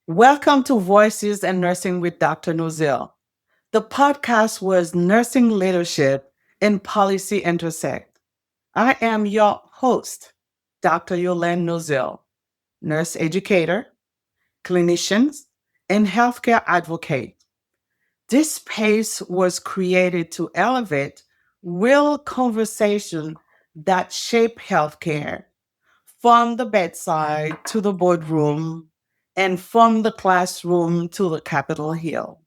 Welcome to Voices and Nursing with Dr. Nozil. The podcast was Nursing Leadership and Policy Intersect. I am your host, Dr. Yolaine Nozil, nurse educator, clinician, and healthcare advocate. This space was created to elevate real conversation that shape healthcare from the bedside to the boardroom and from the classroom to the Capitol Hill.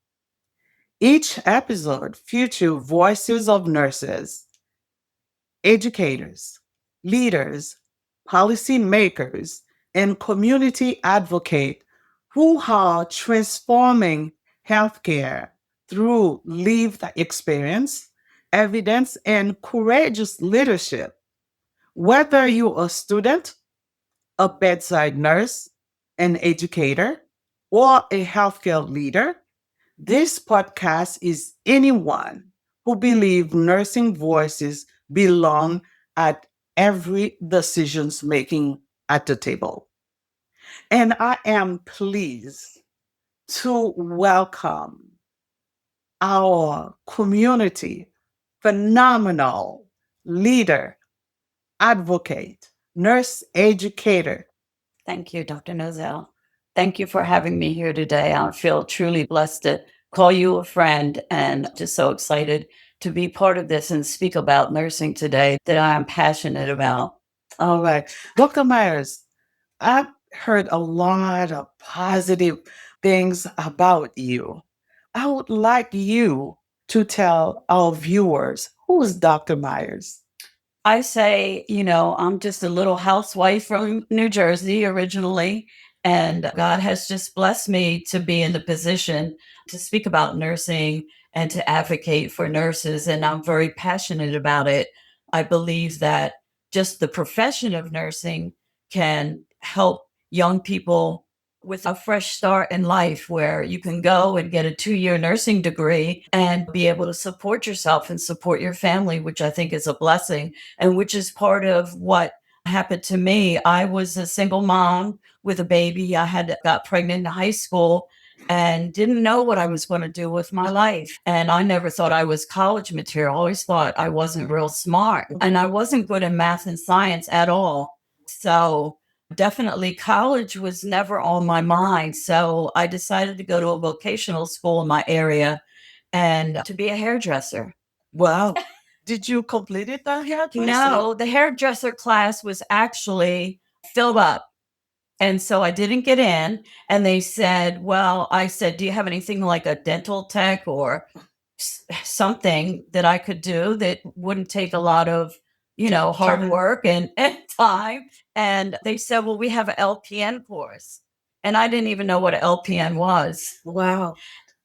Each episode features voices of nurses, educators, leaders, policymakers, and community advocates who are transforming healthcare through lived experience, evidence, and courageous leadership. Whether you're a student, a bedside nurse, an educator, or a healthcare leader, this podcast is anyone who believes nursing voices belong at every decisions making at the table. And I am pleased to welcome our community phenomenal leader, advocate, nurse educator. Thank you, Dr. Nozell. Thank you for having me here today. I feel truly blessed to call you a friend and just so excited to be part of this and speak about nursing today that I am passionate about. All right. Dr. Myers, I've heard a lot of positive things about you. I would like you to tell our viewers who is Dr. Myers. I say, I'm just a little housewife from New Jersey originally, and God has just blessed me to be in the position to speak about nursing and to advocate for nurses. And I'm very passionate about it. I believe that just the profession of nursing can help young people with a fresh start in life where you can go and get a 2-year nursing degree and be able to support yourself and support your family, which I think is a blessing and which is part of what happened to me. I was a single mom with a baby. I had got pregnant in high school and didn't know what I was going to do with my life. And I never thought I was college material. I always thought I wasn't real smart and I wasn't good in math and science at all. So definitely college was never on my mind. So I decided to go to a vocational school in my area and to be a hairdresser. Wow. Did you complete it that yet? No, the hairdresser class was actually filled up. And so I didn't get in. And they said, well, I said, do you have anything like a dental tech or something that I could do that wouldn't take a lot of, hard work and time? And they said, well, we have an LPN course. And I didn't even know what an LPN was. Wow.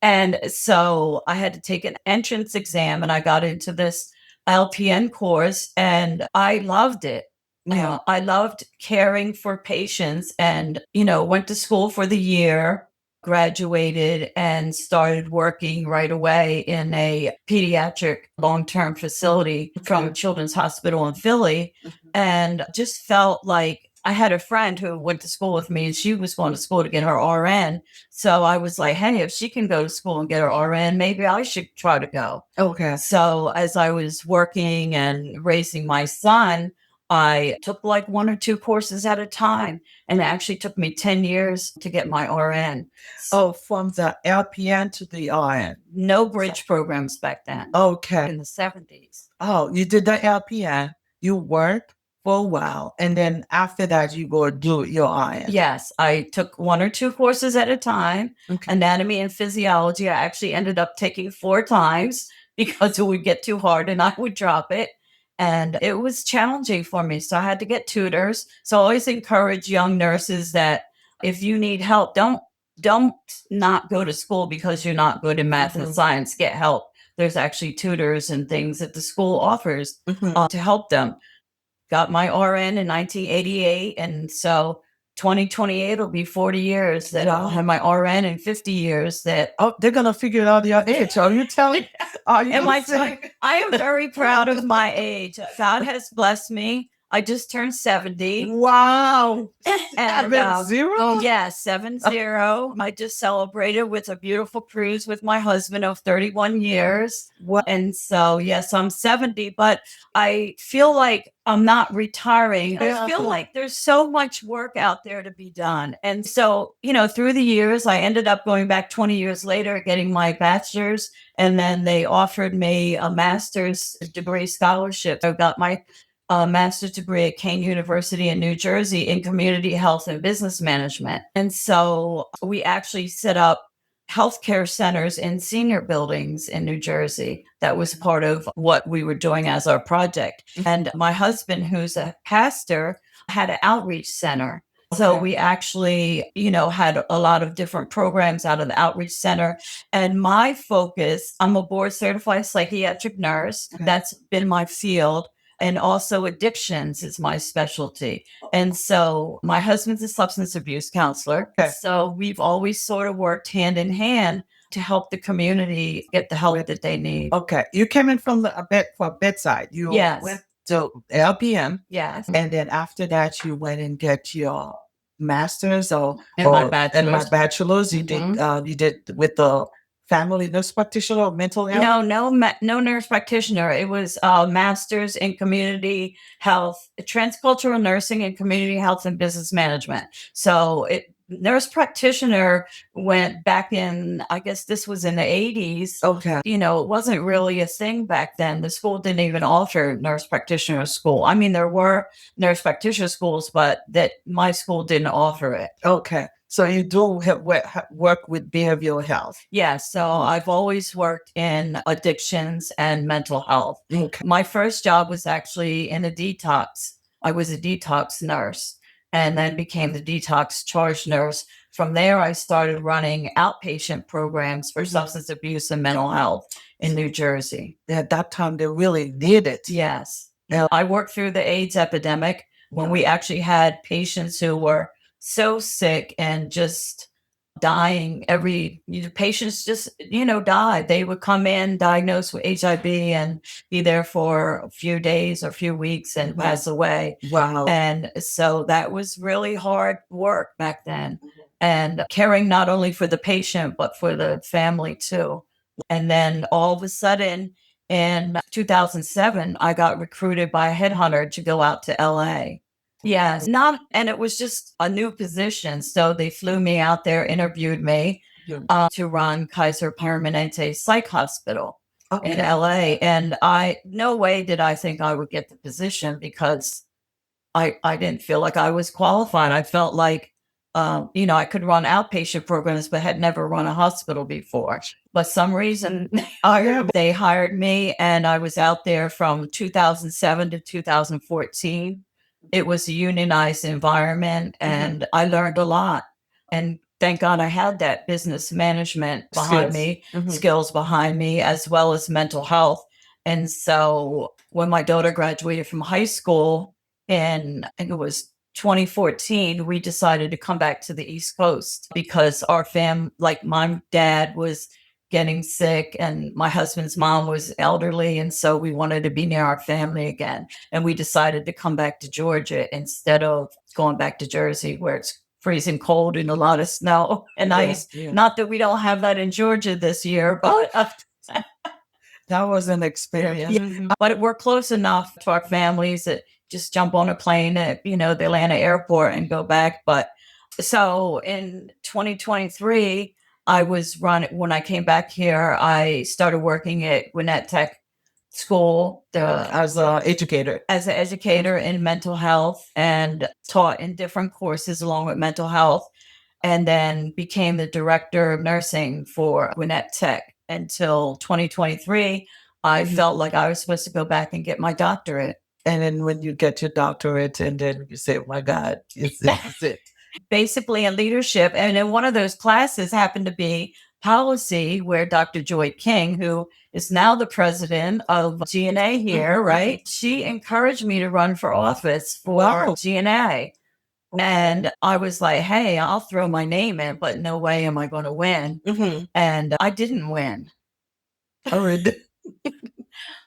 And so I had to take an entrance exam and I got into this LPN course and I loved it. Yeah. I loved caring for patients and, went to school for the year, graduated and started working right away in a pediatric long-term facility from Children's Hospital in Philly and just felt like I had a friend who went to school with me and she was going to school to get her RN. So I was like, hey, if she can go to school and get her RN, maybe I should try to go. Okay. So as I was working and raising my son, I took like 1 or 2 courses at a time. And it actually took me 10 years to get my RN. Oh, from the LPN to the RN. No bridge programs back then. Okay. In the 70s. Oh, you did the LPN. You worked for a while. And then after that, you go do your RN. Yes, I took 1 or 2 courses at a time. Okay. Anatomy and physiology, I actually ended up taking 4 times because it would get too hard and I would drop it. And it was challenging for me. So I had to get tutors. So I always encourage young nurses that if you need help, don't not go to school because you're not good in math and science. Get help. There's actually tutors and things that the school offers to help them. Got my RN in 1988. And so 2028 will be 40 years that I'll have my RN and 50 years that. Oh, they're going to figure out your age. Are you telling? Are you I am very proud of my age. God has blessed me. I just turned 70. Wow. And 70? yeah, 70. I just celebrated with a beautiful cruise with my husband of 31 years. Wow. And so, yes, I'm 70, but I feel like I'm not retiring. I feel like there's so much work out there to be done. And so, through the years, I ended up going back 20 years later, getting my bachelor's, and then they offered me a master's degree scholarship. I got my master's degree at Kane University in New Jersey in community health and business management. And so we actually set up healthcare centers in senior buildings in New Jersey. That was part of what we were doing as our project. And my husband, who's a pastor, had an outreach center. So we actually, had a lot of different programs out of the outreach center. And my focus, I'm a board certified psychiatric nurse. That's been my field. And also addictions is my specialty. And so my husband's a substance abuse counselor. Okay. So we've always sort of worked hand in hand to help the community get the help that they need. Okay. You came in from for Bedside. You went to LPM. Yes. And then after that, you went and get your master's my bachelor's. You did you did with the family nurse practitioner or mental health? No nurse practitioner. It was master's in community health, transcultural nursing and community health and business management. So nurse practitioner went back in, I guess this was in the 80s. Okay. It wasn't really a thing back then. The school didn't even offer nurse practitioner school. I mean, there were nurse practitioner schools, but that my school didn't offer it. Okay. So you do work with behavioral health? Yeah. So I've always worked in addictions and mental health. Okay. My first job was actually in a detox. I was a detox nurse and then became the detox charge nurse. From there, I started running outpatient programs for substance abuse and mental health in New Jersey. At that time, they really did it. Yes. I worked through the AIDS epidemic when we actually had patients who were so sick and just dying. Patients just, died. They would come in diagnosed with HIV and be there for a few days or a few weeks and pass away. Wow. And so that was really hard work back then. And caring not only for the patient, but for the family too. And then all of a sudden in 2007, I got recruited by a headhunter to go out to LA. Yes, and it was just a new position. So they flew me out there, interviewed me to run Kaiser Permanente Psych Hospital in LA. And no way did I think I would get the position because I didn't feel like I was qualified. I felt like, I could run outpatient programs, but had never run a hospital before. But some reason they hired me and I was out there from 2007 to 2014. It was a unionized environment and I learned a lot. And thank God I had that business management behind me, skills behind me, as well as mental health. And so when my daughter graduated from high school in, I think it was 2014, we decided to come back to the East Coast because our my dad was getting sick and my husband's mom was elderly. And so we wanted to be near our family again. And we decided to come back to Georgia instead of going back to Jersey where it's freezing cold and a lot of snow and ice. Not that we don't have that in Georgia this year, but that was an experience. But we're close enough to our families that just jump on a plane at, the Atlanta airport and go back. But so in 2023, when I came back here, I started working at Gwinnett Tech School as an educator in mental health and taught in different courses along with mental health, and then became the director of nursing for Gwinnett Tech until 2023. I felt like I was supposed to go back and get my doctorate. And then when you get your doctorate and then you say, oh my God, it's it. Basically in leadership. And in one of those classes happened to be policy where Dr. Joy King, who is now the president of GNA here, right? She encouraged me to run for office for GNA. And I was like, hey, I'll throw my name in, but no way am I going to win. And I didn't win.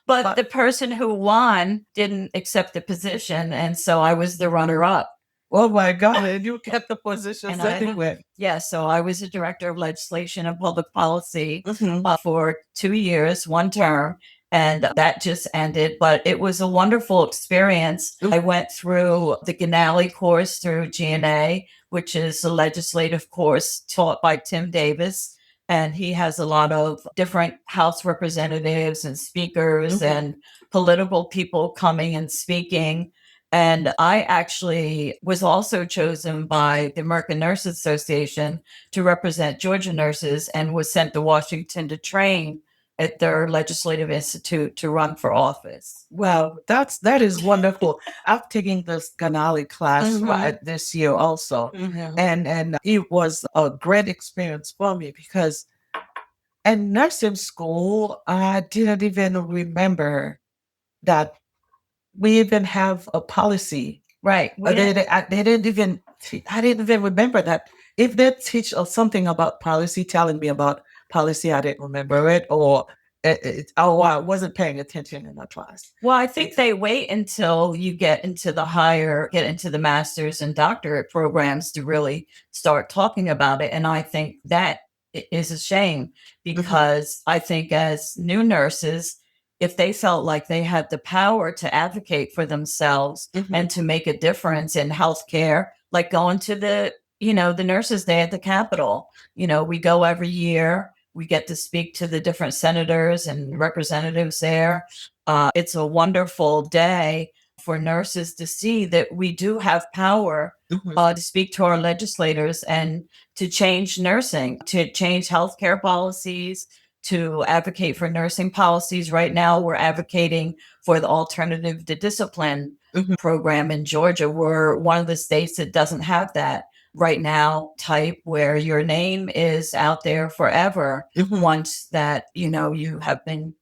But the person who won didn't accept the position. And so I was the runner up. Oh my God, and you kept the position And I- anyway. Yeah, so I was a director of legislation and public policy Mhm. for 2 years, one term, and that just ended. But it was a wonderful experience. I went through the Ganali course through GNA, which is a legislative course taught by Tim Davis. And he has a lot of different House representatives and speakers and political people coming and speaking. And I actually was also chosen by the American Nurses Association to represent Georgia nurses and was sent to Washington to train at their legislative institute to run for office. Wow, that is wonderful. I'm taking this Ganali class this year also, and it was a great experience for me because in nursing school, I didn't even remember that we even have a policy. Right. They didn't even, I didn't even remember that. If they teach us something about policy, telling me about policy, I didn't remember it, or I wasn't paying attention in the class. Well, I think they wait until you get into the master's and doctorate programs to really start talking about it. And I think that is a shame because I think as new nurses, if they felt like they had the power to advocate for themselves and to make a difference in healthcare, like going to the nurses day at the Capitol, we go every year. We get to speak to the different senators and representatives there. It's a wonderful day for nurses to see that we do have power to speak to our legislators and to change nursing, to change healthcare policies, to advocate for nursing policies. Right now, we're advocating for the alternative to discipline program in Georgia. We're one of the states that doesn't have that right now type where your name is out there forever once that you have been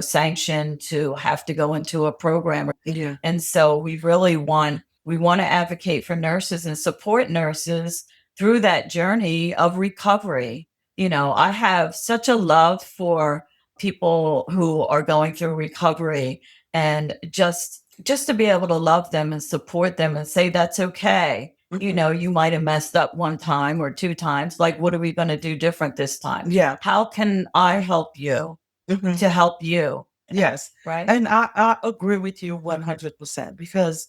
sanctioned to have to go into a program. Yeah. And so we want to advocate for nurses and support nurses through that journey of recovery. I have such a love for people who are going through recovery, and just to be able to love them and support them and say that's okay. You might have messed up one time or two times. Like, what are we going to do different this time? Yeah. How can I help you to help you? Yes. Right. And I agree with you 100% because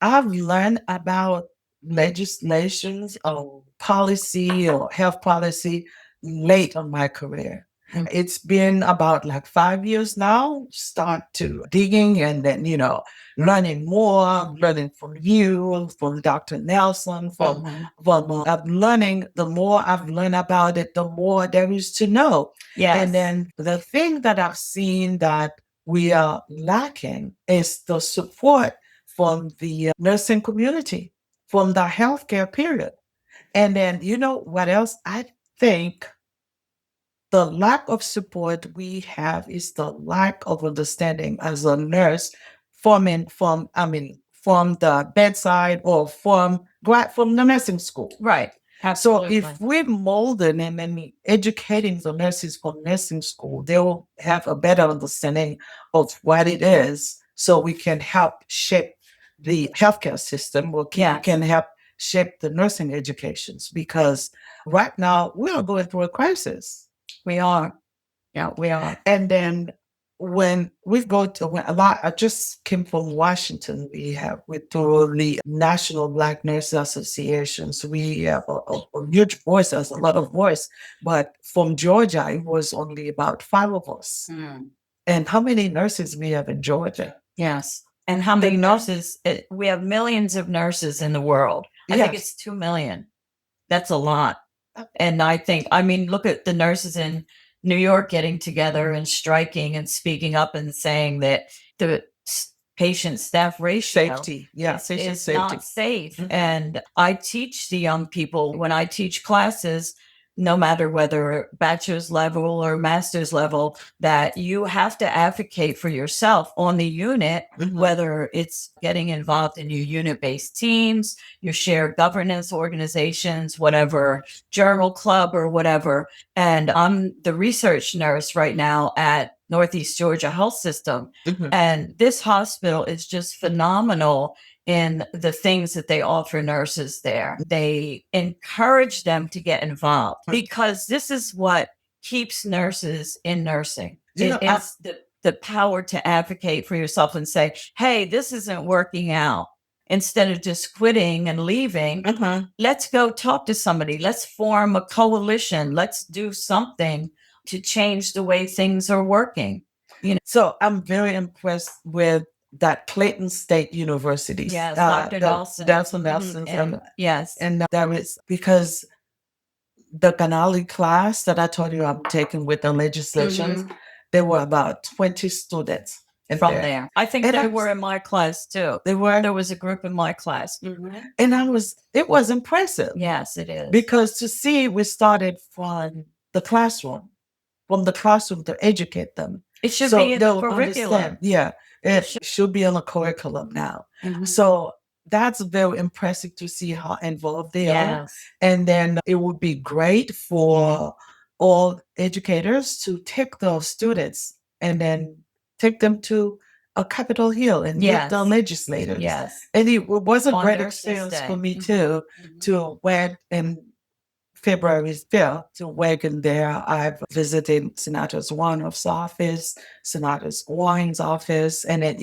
I've learned about legislations or policy or health policy late in my career. It's been about like 5 years now, start to digging and then, learning more, learning from you, from Dr. Nelson, from learning, the more I've learned about it, the more there is to know. Yes. And then the thing that I've seen that we are lacking is the support from the nursing community, from the healthcare period. And then, what else? I think the lack of support we have is the lack of understanding as a nurse from the bedside or from the nursing school. Right. So Absolutely. if we're molding and then educating the nurses from nursing school, they'll have a better understanding of what it is so we can help shape the healthcare system or can help shape the nursing educations because right now we are going through a crisis. We are. Yeah, we are. And then when we go to I just came from Washington. We through the National Black Nurses Associations. We have a huge voice, there's a lot of voice. But from Georgia, it was only about 5 of us. And how many nurses we have in Georgia? Yes. And how many nurses? We have millions of nurses in the world. I think it's 2 million. That's a lot. And look at the nurses in New York getting together and striking and speaking up and saying that the patient staff ratio Safety. Yeah, patient is safety. not safe. And I teach the young people when I teach classes, no matter whether bachelor's level or master's level, that you have to advocate for yourself on the unit, whether it's getting involved in your unit-based teams, your shared governance organizations, whatever, journal club or whatever. And I'm the research nurse right now at Northeast Georgia health system. Mhm. And this hospital is just phenomenal in the things that they offer nurses there. They encourage them to get involved because this is what keeps nurses in nursing. It's the power to advocate for yourself and say, hey, this isn't working out. Instead of just quitting and leaving, let's go talk to somebody. Let's form a coalition. Let's do something to change the way things are working. So I'm very impressed with that Clayton State University. Yes, Dr. Nelson. Dr. Nelson. Yes. And that is because the Ganali class that I told you I'm taking with the legislation, there were about 20 students from there. I think they were in my class too. They were? There was a group in my class. And it was impressive. Yes, it is. Because to see, we started from the classroom to educate them. It should be in the curriculum. Yeah, it should be on the curriculum now. So that's very impressive to see how involved they are. And then it would be great for all educators to take those students and then take them to a Capitol Hill and meet the legislators. And it was a great experience for me too, to went in February 5th to Wagon there. I've visited Senator Warnoff's office, Senator Wine's office, and then,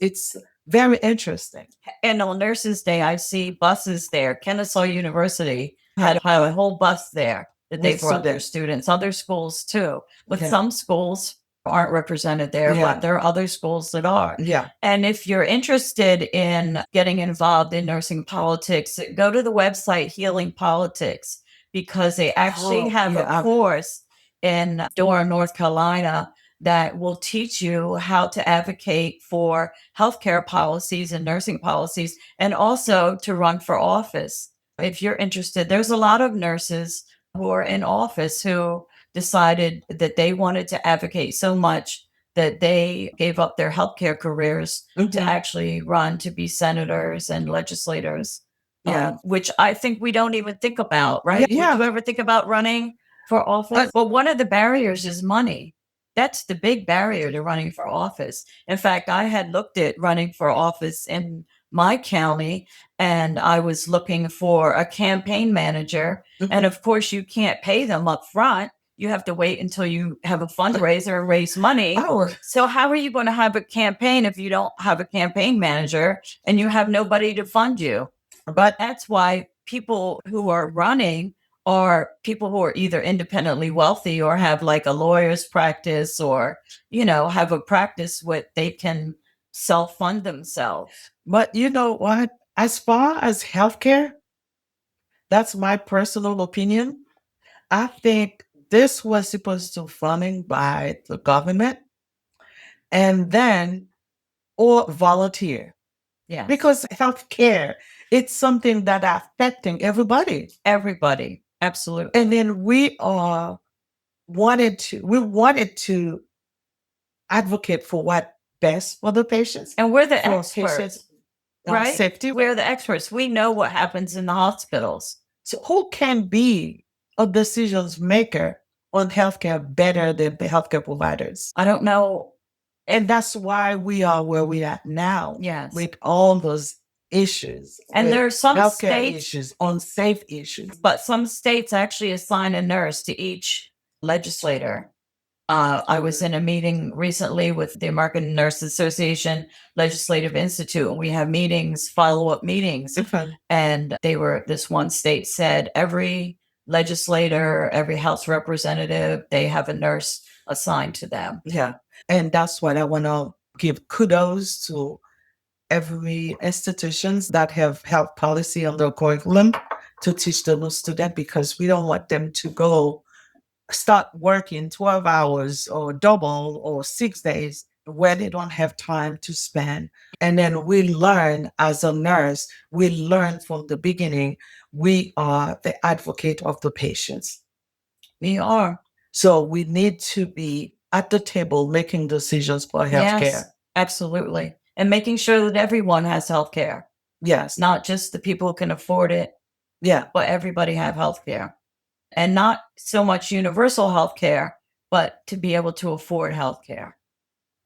it's very interesting. And on Nurses Day, I see buses there. Kennesaw University had a whole bus there that they brought their students. Other schools too, but some schools aren't represented there, but there are other schools that are. And if you're interested in getting involved in nursing politics, go to the website Healing Politics, because they actually have a course in Durham, North Carolina, that will teach you how to advocate for healthcare policies and nursing policies, and also to run for office. If you're interested, there's a lot of nurses who are in office who decided that they wanted to advocate so much that they gave up their healthcare careers to actually run to be senators and legislators. Which I think we don't even think about, right? Would you ever think about running for office? Well, one of the barriers is money. That's the big barrier to running for office. In fact, I had looked at running for office in my county, and I was looking for a campaign manager. And of course, you can't pay them up front. You have to wait until you have a fundraiser and raise money. So how are you going to have a campaign if you don't have a campaign manager and you have nobody to fund you? But that's why people who are running are people who are either independently wealthy or have like a lawyer's practice, or, have a practice where they can self-fund themselves. But you know what? As far as healthcare, that's my personal opinion. I think this was supposed to funding by the government and then or volunteer. Because healthcare, it's something that affecting everybody. Everybody. Absolutely. And then we wanted to advocate for what best for the patients. And we're the experts, right? Safety. We're the experts. We know what happens in the hospitals. So who can be a decisions maker on healthcare better than the healthcare providers? I don't know. And that's why we are where we are now. Yes. With all those issues. And there are some healthcare states, issues, unsafe issues. But some states actually assign a nurse to each legislator. I was in a meeting recently with the American Nurse Association Legislative Institute, and we have meetings, follow-up meetings. And this one state said every legislator, every House representative, they have a nurse assigned to them. And that's what I want to give kudos to every institutions that have health policy on their curriculum to teach the new student, because we don't want them to start working 12 hours or double or 6 days where they don't have time to spend. And then we learn as a nurse, we learn from the beginning, we are the advocate of the patients. We are. So we need to be at the table making decisions for healthcare. Yes, absolutely. And making sure that everyone has healthcare. Yes. Not just the people who can afford it. But everybody have healthcare. And not so much universal healthcare, but to be able to afford healthcare.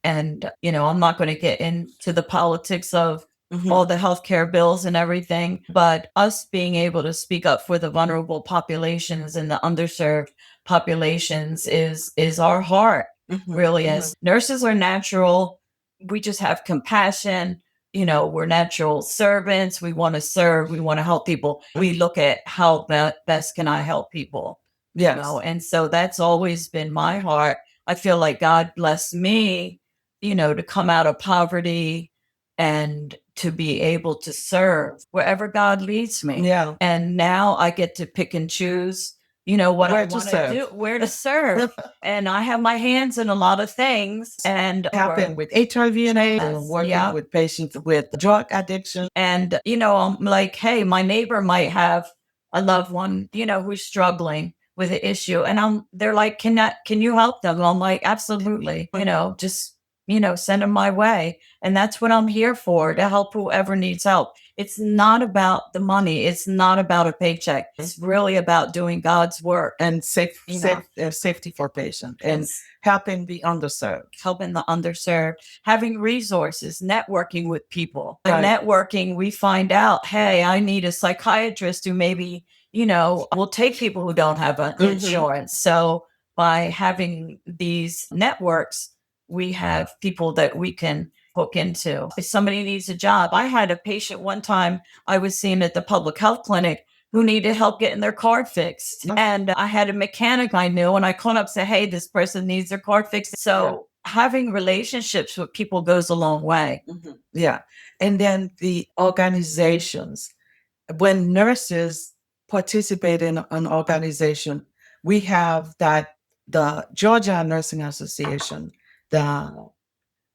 And, I'm not going to get into the politics of all the healthcare bills and everything, but us being able to speak up for the vulnerable populations and the underserved populations is our heart, really. As nurses are natural, we just have compassion. We're natural servants. We want to serve. We want to help people. We look at how best can I help people. Yes. And so that's always been my heart. I feel like God blessed me, to come out of poverty and to be able to serve wherever God leads me. Yeah. And now I get to pick and choose, what I want to do, where to serve. And I have my hands in a lot of things. And Happen with HIV and AIDS, and working with patients with drug addiction. And, I'm like, hey, my neighbor might have a loved one, who's struggling with an issue. And they're like, can you help them? And I'm like, absolutely, just, send them my way. And that's what I'm here for, to help whoever needs help. It's not about the money. It's not about a paycheck. It's really about doing God's work and safety for patients and helping the underserved, having resources, networking with people. Right. Networking, we find out, hey, I need a psychiatrist who maybe, will take people who don't have insurance. So by having these networks, we have people that we can hook into. If somebody needs a job, I had a patient one time I was seeing at the public health clinic who needed help getting their car fixed. And I had a mechanic I knew, and I called up and said, hey, this person needs their car fixed. So having relationships with people goes a long way. Yeah. And then the organizations, when nurses participate in an organization, we have the Georgia Nursing Association,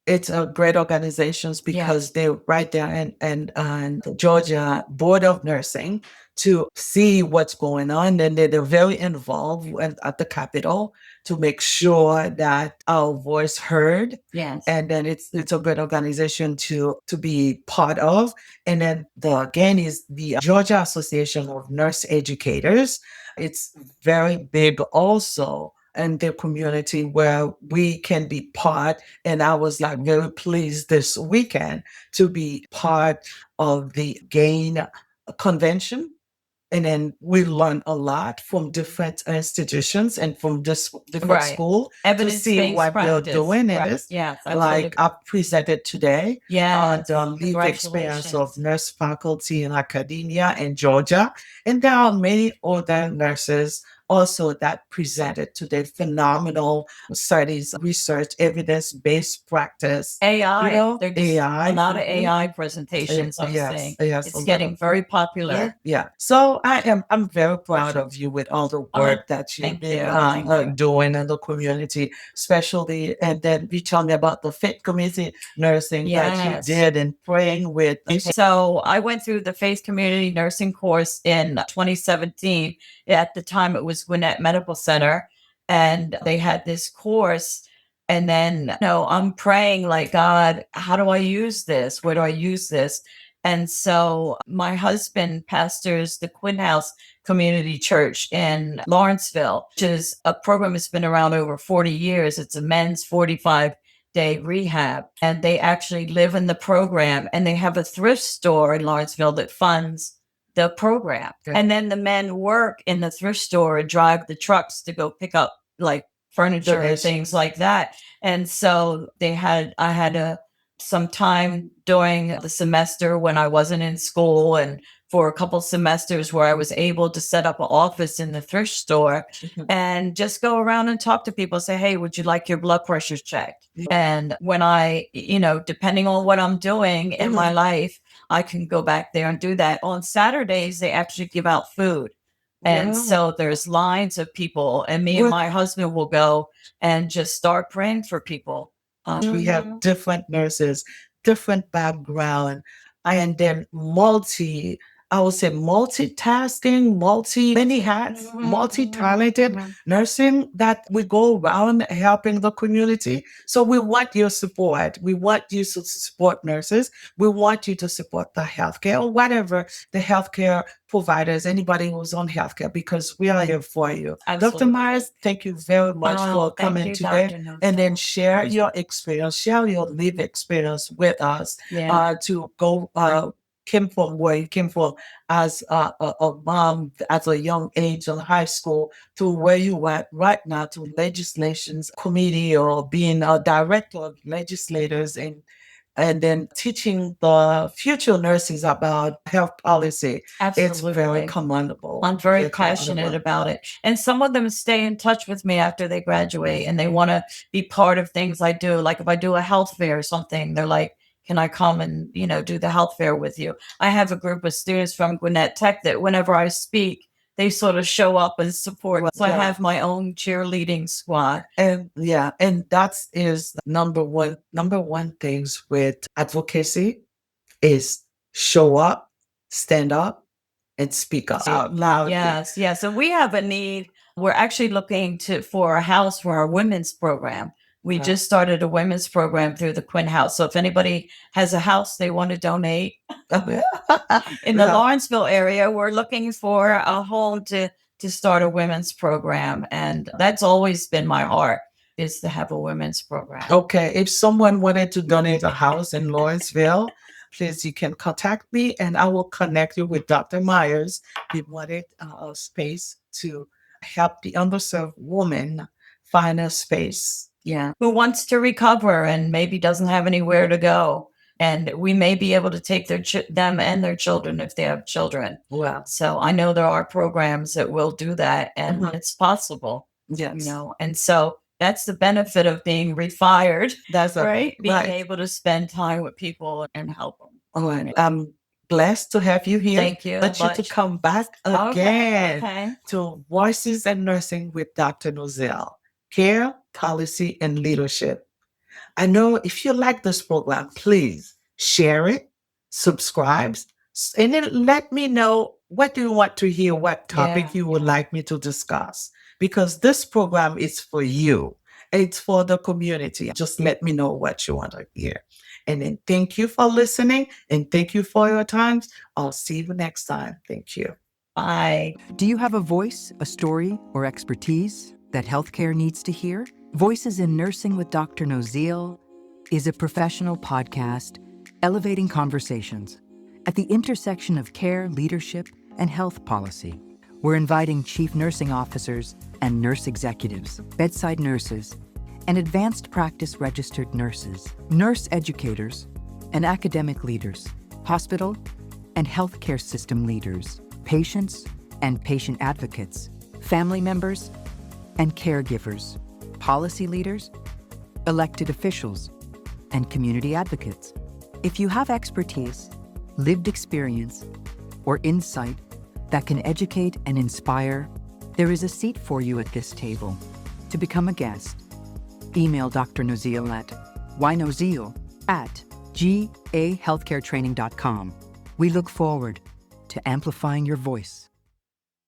it's a great organizations because they're right there and the Georgia Board of Nursing to see what's going on. And they're very involved at the Capitol to make sure that our voice heard. Yes. And then it's a great organization to be part of. And then again is the Georgia Association of Nurse Educators. It's very big also in the community where we can be part. And I was like very pleased this weekend to be part of the GAIN convention. And then we learn a lot from different institutions and from different schools to see what they're doing. Yes, like I presented today Yes. the lived experience of nurse faculty in academia in Georgia. And there are many other nurses also that presented today phenomenal studies, research, evidence-based practice. AI. There's AI. a lot of AI presentations I'm seeing. It's getting very popular. Yeah. So I'm very proud of you with all the work that you've Thank been you. doing in the community, especially, and then you tell me about the faith community nursing that you Yes. did and praying with. So I went through the Faith Community Nursing course in 2017. At the time, it was Gwinnett Medical Center, and they had this course. And then, I'm praying like, God, how do I use this? Where do I use this? And so my husband pastors the Quinn House Community Church in Lawrenceville, which is a program that's been around over 40 years. It's a men's 45-day rehab. And they actually live in the program, and they have a thrift store in Lawrenceville that funds the program. Okay. And then the men work in the thrift store and drive the trucks to go pick up like furniture and things like that. And so I had some time during the semester when I wasn't in school, and for a couple semesters where I was able to set up an office in the thrift store and just go around and talk to people, say, hey, would you like your blood pressure checked? And when I, depending on what I'm doing in my life, I can go back there and do that. On Saturdays, they actually give out food. And so there's lines of people, and me and my husband will go and just start praying for people. We have different nurses, different background, and then multi I would say multitasking, many hats, multi-talented nursing that we go around helping the community. So we want your support. We want you to support nurses. We want you to support the healthcare or whatever the healthcare providers, anybody who's on healthcare, because we are here for you. Absolutely. Dr. Myers, thank you very much for Thank coming you, today Dr. Nozell. and then share your experience, share your live experience with us Yeah, to go came from where you came from as a mom at a young age in high school to where you are right now to legislations committee or being a director of legislators and then teaching the future nurses about health policy. It's very absolutely. commendable. I'm very Very passionate commendable. about it. And some of them stay in touch with me after they graduate and they want to be part of things I do. Like if I do a health fair or something, they're like, can I come and, do the health fair with you? I have a group of students from Gwinnett Tech that whenever I speak, they sort of show up and support. So I Yeah. have my own cheerleading squad. And yeah, and that is the number one things with advocacy is show up, stand up, and speak up out loud. Yes, yes. And we have a need. We're actually looking for a house for our women's program. We Wow. just started a women's program through the Quinn House. So if anybody has a house they want to donate in the Yeah. Lawrenceville area, we're looking for a home to start a women's program. And that's always been my heart is to have a women's program. Okay, if someone wanted to donate a house in Lawrenceville, please you can contact me and I will connect you with Dr. Myers. We wanted a space to help the underserved woman find a space. Yeah. Who wants to recover and maybe doesn't have anywhere to go. And we may be able to take them and their children if they have children. Wow. So I know there are programs that will do that and Mhm. it's possible, Yes. and so that's the benefit of being refired, That's right? Being right. able to spend time with people and help them. All right. I'm blessed to have you here. Thank you Want you to much. come back Okay, again okay. to Voices and Nursing with Dr. Nozell. Care, policy, and leadership. I know if you like this program, please share it, subscribe, and then let me know what do you want to hear, what topic Yeah. you would like me to discuss. Because this program is for you. It's for the community. Just let me know what you want to hear. And then thank you for listening and thank you for your time. I'll see you next time. Thank you. Bye. Do you have a voice, a story, or expertise that healthcare needs to hear? Voices in Nursing with Dr. Nozell is a professional podcast elevating conversations at the intersection of care, leadership, and health policy. We're inviting chief nursing officers and nurse executives, bedside nurses, and advanced practice registered nurses, nurse educators, and academic leaders, hospital and healthcare system leaders, patients and patient advocates, family members and caregivers, policy leaders, elected officials, and community advocates. If you have expertise, lived experience, or insight that can educate and inspire, there is a seat for you at this table. To become a guest, email Dr. Nozell at ynozell@gahealthcaretraining.com. We look forward to amplifying your voice.